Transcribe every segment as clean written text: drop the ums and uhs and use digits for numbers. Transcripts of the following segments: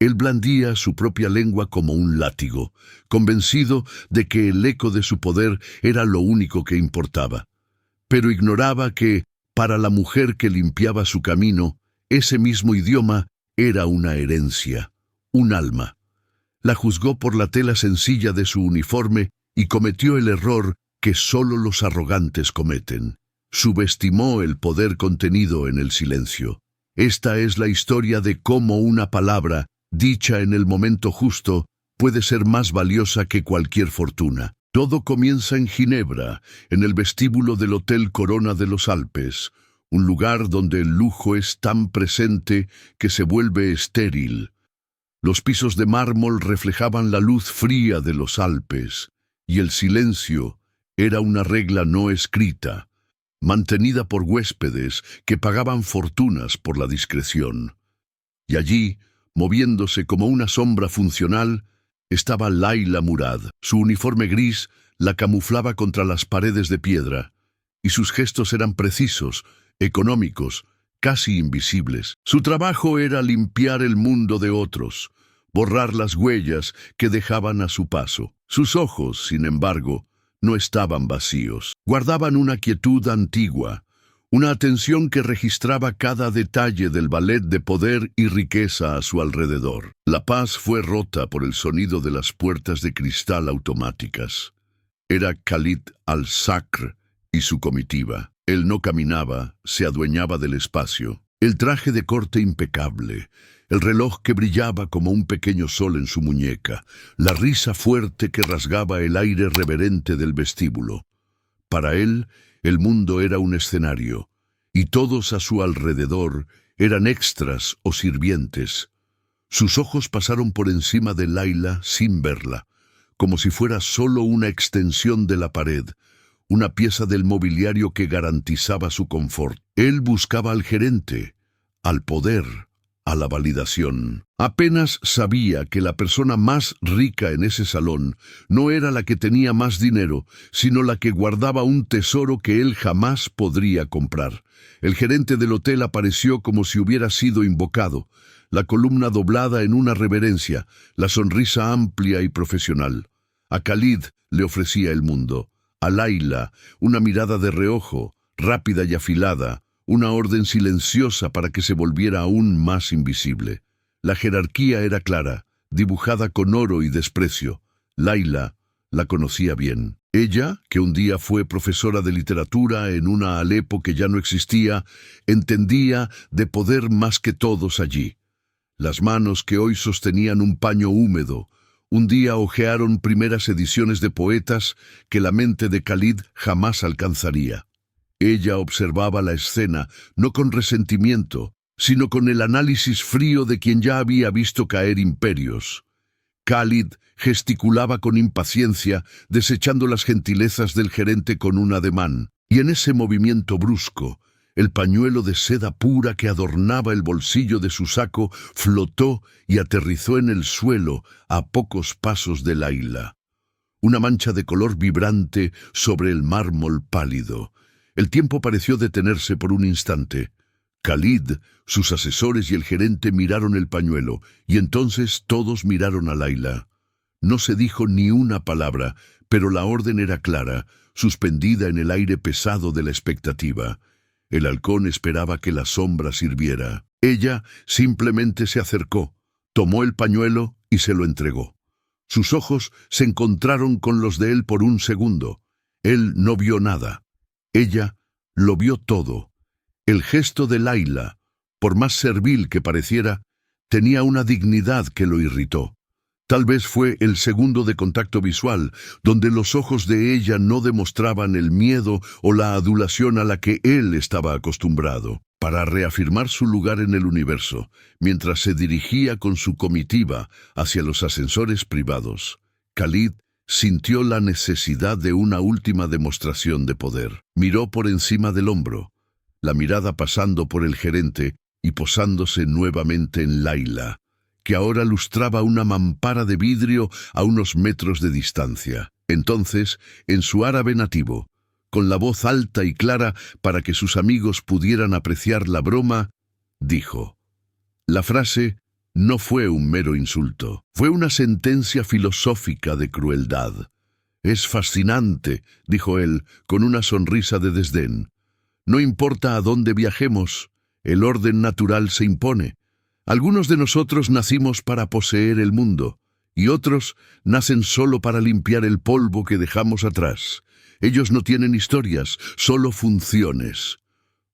Él blandía su propia lengua como un látigo, convencido de que el eco de su poder era lo único que importaba. Pero ignoraba que, para la mujer que limpiaba su camino, ese mismo idioma era una herencia, un alma. La juzgó por la tela sencilla de su uniforme y cometió el error que solo los arrogantes cometen. Subestimó el poder contenido en el silencio. Esta es la historia de cómo una palabra, dicha en el momento justo, puede ser más valiosa que cualquier fortuna. Todo comienza en Ginebra, en el vestíbulo del Hotel Corona de los Alpes, un lugar donde el lujo es tan presente que se vuelve estéril. Los pisos de mármol reflejaban la luz fría de los Alpes, y el silencio era una regla no escrita, mantenida por huéspedes que pagaban fortunas por la discreción. Y allí, moviéndose como una sombra funcional, estaba Laila Murad. Su uniforme gris la camuflaba contra las paredes de piedra, y sus gestos eran precisos, económicos, casi invisibles. Su trabajo era limpiar el mundo de otros, borrar las huellas que dejaban a su paso. Sus ojos, sin embargo, no estaban vacíos. Guardaban una quietud antigua, una atención que registraba cada detalle del ballet de poder y riqueza a su alrededor. La paz fue rota por el sonido de las puertas de cristal automáticas. Era Khalid al-Sakr y su comitiva. Él no caminaba, se adueñaba del espacio. El traje de corte impecable, el reloj que brillaba como un pequeño sol en su muñeca, la risa fuerte que rasgaba el aire reverente del vestíbulo. Para él, el mundo era un escenario, y todos a su alrededor eran extras o sirvientes. Sus ojos pasaron por encima de Laila sin verla, como si fuera solo una extensión de la pared, una pieza del mobiliario que garantizaba su confort. Él buscaba al gerente, al poder, a la validación. Apenas sabía que la persona más rica en ese salón no era la que tenía más dinero, sino la que guardaba un tesoro que él jamás podría comprar. El gerente del hotel apareció como si hubiera sido invocado, la columna doblada en una reverencia, la sonrisa amplia y profesional. A Khalid le ofrecía el mundo, a Laila una mirada de reojo, rápida y afilada, una orden silenciosa para que se volviera aún más invisible. La jerarquía era clara, dibujada con oro y desprecio. Laila la conocía bien. Ella, que un día fue profesora de literatura en una Alepo que ya no existía, entendía de poder más que todos allí. Las manos que hoy sostenían un paño húmedo, un día hojearon primeras ediciones de poetas que la mente de Khalid jamás alcanzaría. Ella observaba la escena, no con resentimiento, sino con el análisis frío de quien ya había visto caer imperios. Khalid gesticulaba con impaciencia, desechando las gentilezas del gerente con un ademán, y en ese movimiento brusco, el pañuelo de seda pura que adornaba el bolsillo de su saco flotó y aterrizó en el suelo a pocos pasos de Laila. Una mancha de color vibrante sobre el mármol pálido. El tiempo pareció detenerse por un instante. Khalid, sus asesores y el gerente miraron el pañuelo, y entonces todos miraron a Laila. No se dijo ni una palabra, pero la orden era clara, suspendida en el aire pesado de la expectativa. El halcón esperaba que la sombra sirviera. Ella simplemente se acercó, tomó el pañuelo y se lo entregó. Sus ojos se encontraron con los de él por un segundo. Él no vio nada. Ella lo vio todo. El gesto de Laila, por más servil que pareciera, tenía una dignidad que lo irritó. Tal vez fue el segundo de contacto visual, donde los ojos de ella no demostraban el miedo o la adulación a la que él estaba acostumbrado. Para reafirmar su lugar en el universo, mientras se dirigía con su comitiva hacia los ascensores privados, Khalid sintió la necesidad de una última demostración de poder. Miró por encima del hombro, la mirada pasando por el gerente y posándose nuevamente en Laila, que ahora lustraba una mampara de vidrio a unos metros de distancia. Entonces, en su árabe nativo, con la voz alta y clara para que sus amigos pudieran apreciar la broma, dijo: la frase no fue un mero insulto, fue una sentencia filosófica de crueldad. «Es fascinante», dijo él, con una sonrisa de desdén. «No importa a dónde viajemos, el orden natural se impone. Algunos de nosotros nacimos para poseer el mundo, y otros nacen solo para limpiar el polvo que dejamos atrás. Ellos no tienen historias, solo funciones».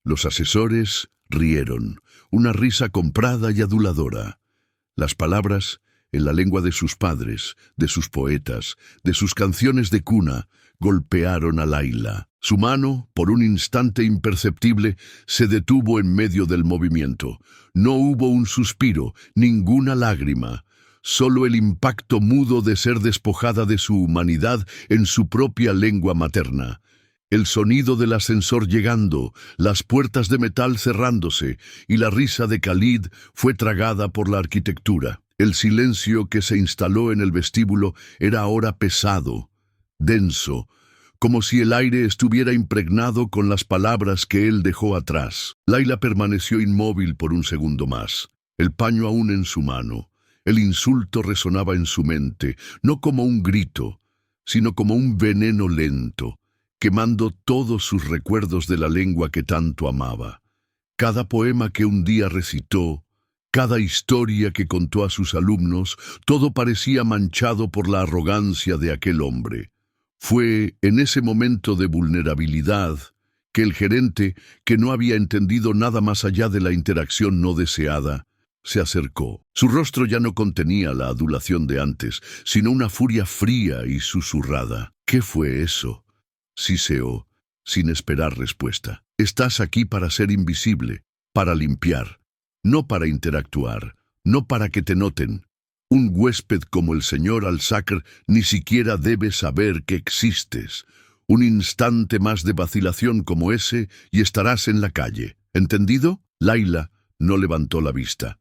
Los asesores rieron, una risa comprada y aduladora. Las palabras, en la lengua de sus padres, de sus poetas, de sus canciones de cuna, golpearon a Layla. Su mano, por un instante imperceptible, se detuvo en medio del movimiento. No hubo un suspiro, ninguna lágrima, solo el impacto mudo de ser despojada de su humanidad en su propia lengua materna. El sonido del ascensor llegando, las puertas de metal cerrándose, y la risa de Khalid fue tragada por la arquitectura. El silencio que se instaló en el vestíbulo era ahora pesado, denso, como si el aire estuviera impregnado con las palabras que él dejó atrás. Layla permaneció inmóvil por un segundo más, el paño aún en su mano. El insulto resonaba en su mente, no como un grito, sino como un veneno lento, quemando todos sus recuerdos de la lengua que tanto amaba. Cada poema que un día recitó, cada historia que contó a sus alumnos, todo parecía manchado por la arrogancia de aquel hombre. Fue en ese momento de vulnerabilidad que el gerente, que no había entendido nada más allá de la interacción no deseada, se acercó. Su rostro ya no contenía la adulación de antes, sino una furia fría y susurrada. «¿Qué fue eso?», siseó, sin esperar respuesta. «Estás aquí para ser invisible, para limpiar, no para interactuar, no para que te noten. Un huésped como el señor Al-Sakr ni siquiera debe saber que existes. Un instante más de vacilación como ese y estarás en la calle. ¿Entendido?». Layla no levantó la vista.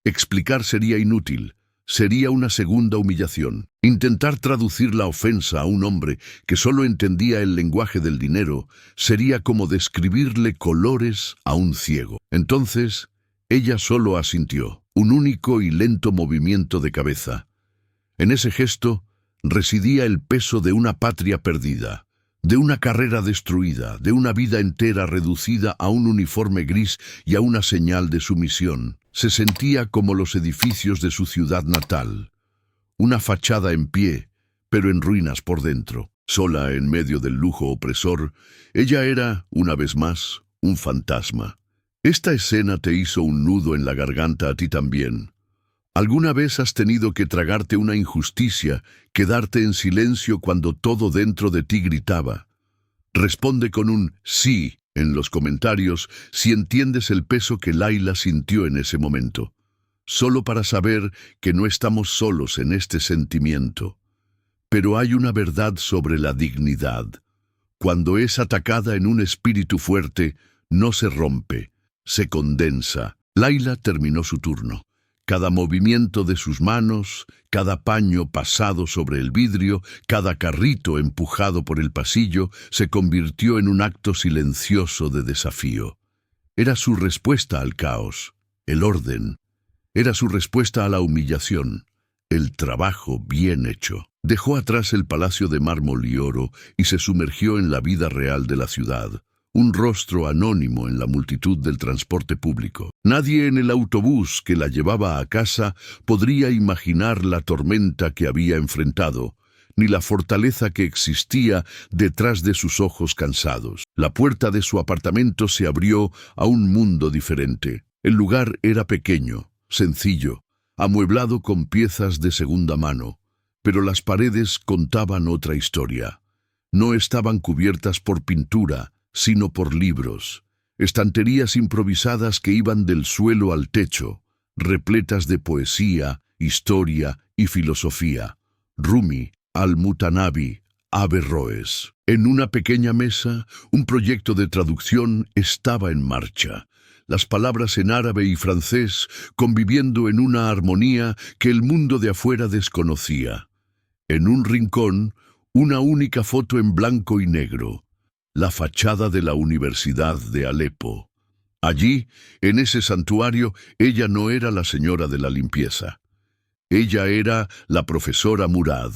Explicar sería inútil. Sería una segunda humillación. Intentar traducir la ofensa a un hombre que solo entendía el lenguaje del dinero sería como describirle colores a un ciego. Entonces, ella solo asintió, un único y lento movimiento de cabeza. En ese gesto residía el peso de una patria perdida, de una carrera destruida, de una vida entera reducida a un uniforme gris y a una señal de sumisión. Se sentía como los edificios de su ciudad natal, una fachada en pie, pero en ruinas por dentro. Sola en medio del lujo opresor, ella era, una vez más, un fantasma. Esta escena te hizo un nudo en la garganta a ti también. ¿Alguna vez has tenido que tragarte una injusticia, quedarte en silencio cuando todo dentro de ti gritaba? Responde con un sí en los comentarios si entiendes el peso que Layla sintió en ese momento, solo para saber que no estamos solos en este sentimiento. Pero hay una verdad sobre la dignidad. Cuando es atacada en un espíritu fuerte, no se rompe, se condensa. Layla terminó su turno. Cada movimiento de sus manos, cada paño pasado sobre el vidrio, cada carrito empujado por el pasillo, se convirtió en un acto silencioso de desafío. Era su respuesta al caos, el orden. Era su respuesta a la humillación, el trabajo bien hecho. Dejó atrás el palacio de mármol y oro y se sumergió en la vida real de la ciudad. Un rostro anónimo en la multitud del transporte público. Nadie en el autobús que la llevaba a casa podría imaginar la tormenta que había enfrentado, ni la fortaleza que existía detrás de sus ojos cansados. La puerta de su apartamento se abrió a un mundo diferente. El lugar era pequeño, sencillo, amueblado con piezas de segunda mano, pero las paredes contaban otra historia. No estaban cubiertas por pintura, sino por libros, estanterías improvisadas que iban del suelo al techo, repletas de poesía, historia y filosofía. Rumi, Al-Mutanabi, Averroes. En una pequeña mesa, un proyecto de traducción estaba en marcha. Las palabras en árabe y francés conviviendo en una armonía que el mundo de afuera desconocía. En un rincón, una única foto en blanco y negro. La fachada de la Universidad de Alepo. Allí, en ese santuario, ella no era la señora de la limpieza. Ella era la profesora Murad.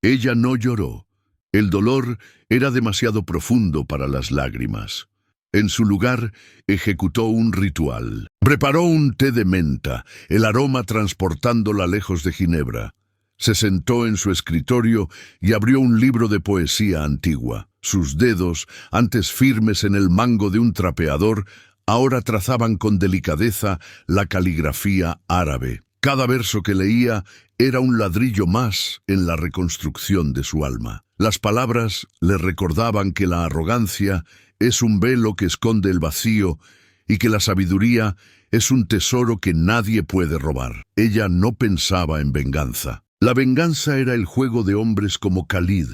Ella no lloró. El dolor era demasiado profundo para las lágrimas. En su lugar, ejecutó un ritual. Preparó un té de menta, el aroma transportándola lejos de Ginebra. Se sentó en su escritorio y abrió un libro de poesía antigua. Sus dedos, antes firmes en el mango de un trapeador, ahora trazaban con delicadeza la caligrafía árabe. Cada verso que leía era un ladrillo más en la reconstrucción de su alma. Las palabras le recordaban que la arrogancia es un velo que esconde el vacío y que la sabiduría es un tesoro que nadie puede robar. Ella no pensaba en venganza. La venganza era el juego de hombres como Khalid.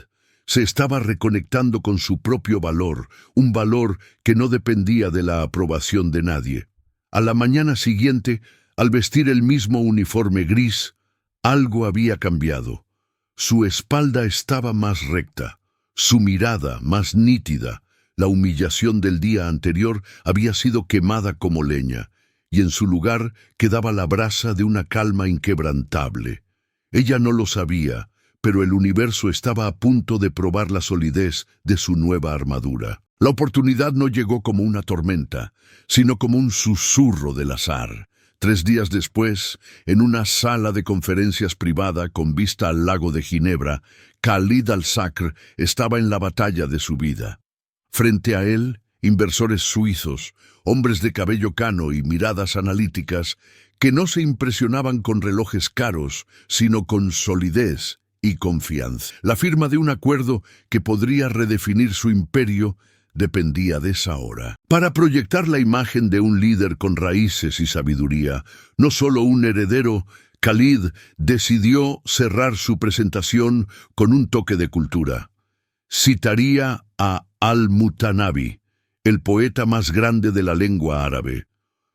Se estaba reconectando con su propio valor, un valor que no dependía de la aprobación de nadie. A la mañana siguiente, al vestir el mismo uniforme gris, algo había cambiado. Su espalda estaba más recta, su mirada más nítida. La humillación del día anterior había sido quemada como leña, y en su lugar quedaba la brasa de una calma inquebrantable. Ella no lo sabía, pero el universo estaba a punto de probar la solidez de su nueva armadura. La oportunidad no llegó como una tormenta, sino como un susurro del azar. 3 días después, en una sala de conferencias privada con vista al lago de Ginebra, Khalid al-Sakr estaba en la batalla de su vida. Frente a él, inversores suizos, hombres de cabello cano y miradas analíticas, que no se impresionaban con relojes caros, sino con solidez y confianza. La firma de un acuerdo que podría redefinir su imperio dependía de esa hora. Para proyectar la imagen de un líder con raíces y sabiduría, no solo un heredero, Khalid decidió cerrar su presentación con un toque de cultura. Citaría a Al-Mutanabi, el poeta más grande de la lengua árabe.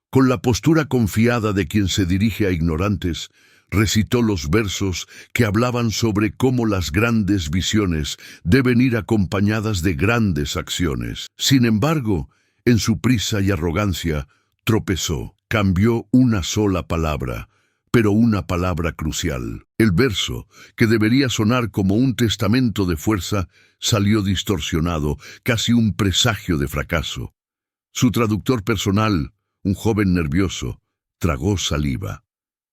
Con la postura confiada de quien se dirige a ignorantes, recitó los versos que hablaban sobre cómo las grandes visiones deben ir acompañadas de grandes acciones. Sin embargo, en su prisa y arrogancia, tropezó. Cambió una sola palabra, pero una palabra crucial. El verso, que debería sonar como un testamento de fuerza, salió distorsionado, casi un presagio de fracaso. Su traductor personal, un joven nervioso, tragó saliva.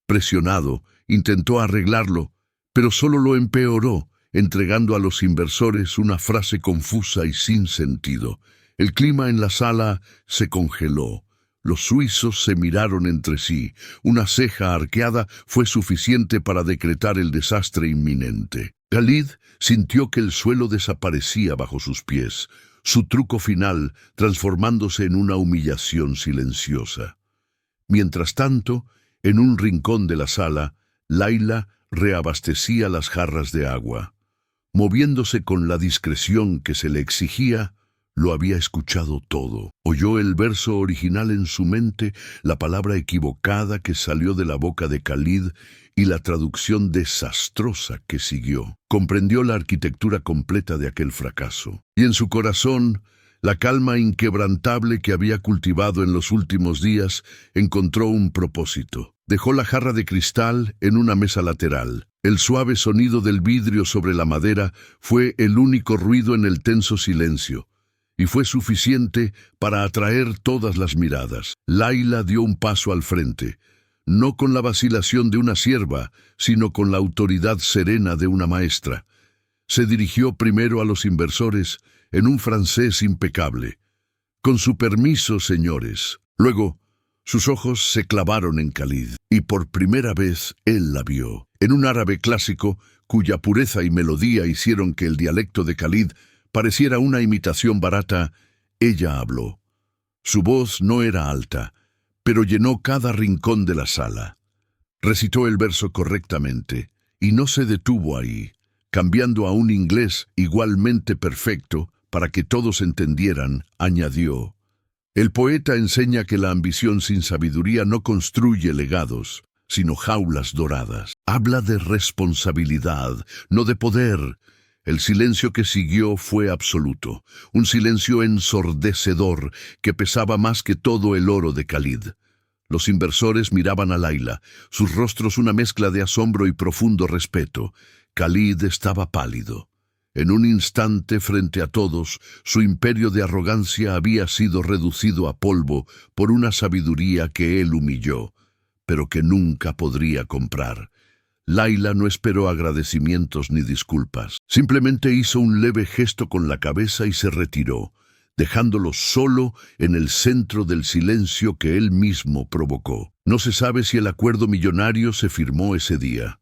Presionado, intentó arreglarlo, pero solo lo empeoró, entregando a los inversores una frase confusa y sin sentido. El clima en la sala se congeló. Los suizos se miraron entre sí. Una ceja arqueada fue suficiente para decretar el desastre inminente. Khalid sintió que el suelo desaparecía bajo sus pies, su truco final transformándose en una humillación silenciosa. Mientras tanto, en un rincón de la sala, Laila reabastecía las jarras de agua. Moviéndose con la discreción que se le exigía, lo había escuchado todo. Oyó el verso original en su mente, la palabra equivocada que salió de la boca de Khalid y la traducción desastrosa que siguió. Comprendió la arquitectura completa de aquel fracaso. Y en su corazón, la calma inquebrantable que había cultivado en los últimos días encontró un propósito. Dejó la jarra de cristal en una mesa lateral. El suave sonido del vidrio sobre la madera fue el único ruido en el tenso silencio, y fue suficiente para atraer todas las miradas. Laila dio un paso al frente, no con la vacilación de una sierva, sino con la autoridad serena de una maestra. Se dirigió primero a los inversores en un francés impecable. «Con su permiso, señores». Luego, sus ojos se clavaron en Khalid, y por primera vez él la vio. En un árabe clásico, cuya pureza y melodía hicieron que el dialecto de Khalid pareciera una imitación barata, ella habló. Su voz no era alta, pero llenó cada rincón de la sala. Recitó el verso correctamente, y no se detuvo ahí, cambiando a un inglés igualmente perfecto para que todos entendieran, añadió: «El poeta enseña que la ambición sin sabiduría no construye legados, sino jaulas doradas. Habla de responsabilidad, no de poder. El silencio que siguió fue absoluto, un silencio ensordecedor que pesaba más que todo el oro de Khalid. Los inversores miraban a Layla, sus rostros una mezcla de asombro y profundo respeto. Khalid estaba pálido. En un instante, frente a todos, su imperio de arrogancia había sido reducido a polvo por una sabiduría que él humilló, pero que nunca podría comprar. Layla no esperó agradecimientos ni disculpas. Simplemente hizo un leve gesto con la cabeza y se retiró, dejándolo solo en el centro del silencio que él mismo provocó. No se sabe si el acuerdo millonario se firmó ese día.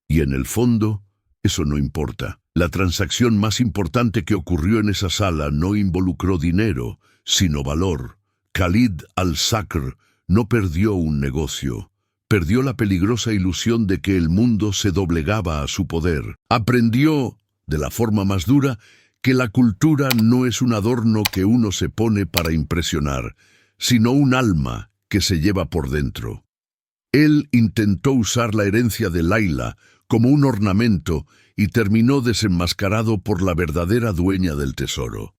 Y en el fondo, eso no importa. La transacción más importante que ocurrió en esa sala no involucró dinero, sino valor. Khalid al-Sakr no perdió un negocio. Perdió la peligrosa ilusión de que el mundo se doblegaba a su poder. Aprendió, de la forma más dura, que la cultura no es un adorno que uno se pone para impresionar, sino un alma que se lleva por dentro. Él intentó usar la herencia de Layla como un ornamento y terminó desenmascarado por la verdadera dueña del tesoro.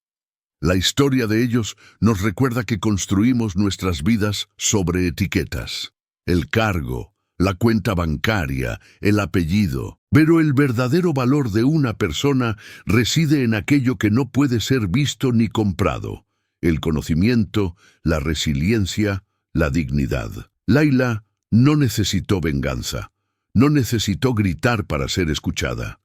La historia de ellos nos recuerda que construimos nuestras vidas sobre etiquetas. El cargo, la cuenta bancaria, el apellido. Pero el verdadero valor de una persona reside en aquello que no puede ser visto ni comprado: el conocimiento, la resiliencia, la dignidad. Layla no necesitó venganza, no necesitó gritar para ser escuchada.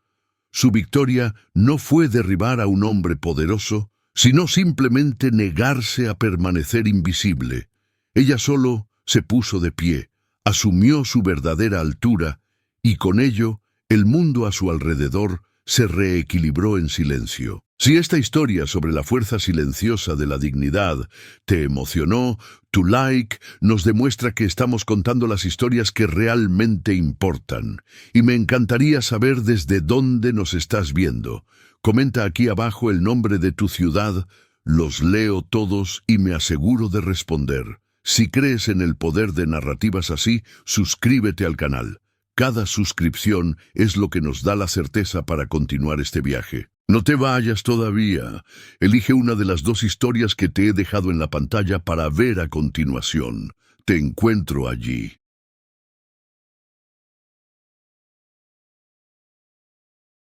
Su victoria no fue derribar a un hombre poderoso, sino simplemente negarse a permanecer invisible. Ella solo se puso de pie, asumió su verdadera altura, y con ello, el mundo a su alrededor se reequilibró en silencio. Si esta historia sobre la fuerza silenciosa de la dignidad te emocionó, tu like nos demuestra que estamos contando las historias que realmente importan. Y me encantaría saber desde dónde nos estás viendo. Comenta aquí abajo el nombre de tu ciudad, los leo todos y me aseguro de responder. Si crees en el poder de narrativas así, suscríbete al canal. Cada suscripción es lo que nos da la certeza para continuar este viaje. No te vayas todavía. Elige una de las dos historias que te he dejado en la pantalla para ver a continuación. Te encuentro allí.